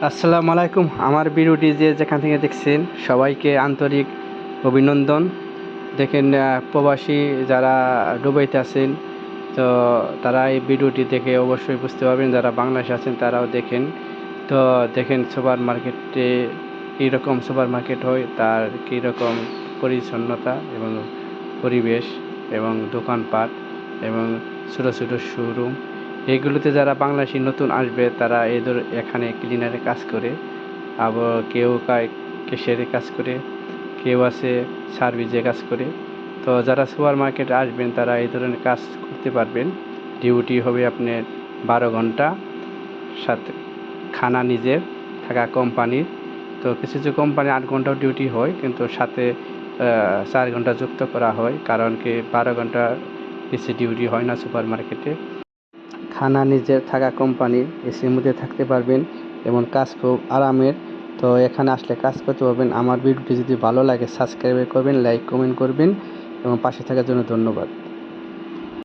আসসালামু আলাইকুম। আমার ভিডিওটি যেখান থেকে দেখছেন সবাইকে আন্তরিক অভিনন্দন। দেখেন প্রবাসী যারা দুবাইতে আছেন, তো তারা এই ভিডিওটি দেখে অবশ্যই বুঝতে পারবেন। যারা বাংলাদেশে আছেন তারাও দেখেন। তো দেখেন সুপার মার্কেটে কীরকম সুপার মার্কেট হয়, তার কীরকম পরিচ্ছন্নতা এবং পরিবেশ এবং দোকানপাট এবং ছোটো ছোটো শোরুম, এগুলোতে যারা বাংলাদেশি নতুন আসবে তারা এখানে ক্লিনারে কাজ করে, আবার কেউ ক্যাশিয়ারে কাজ করে, কেউ আছে সার্ভিসে কাজ করে। তো যারা সুপার মার্কেটে আসবেন তারা এই ধরনের কাজ করতে পারবেন। ডিউটি হবে আপনার 12 ঘন্টা, সাথে খানা নিজের, থাকা কোম্পানির। তো কিছু কিছু কোম্পানি 8 ঘন্টাও ডিউটি হয়, কিন্তু সাথে 4 ঘন্টা যুক্ত করা হয়, কারণ কি 12 ঘন্টা বেশি ডিউটি হয় না সুপার মার্কেটে। খানা নিজের, থাকা কোম্পানির, এসির মধ্যে থাকতে পারবেন এবং কাজ খুব আরামের। তো এখানে আসলে কাজ করতে পারবেন। আমার ভিডিওটি যদি ভালো লাগে সাবস্ক্রাইব করবেন, লাইক কমেন্ট করবেন এবং পাশে থাকার জন্য ধন্যবাদ।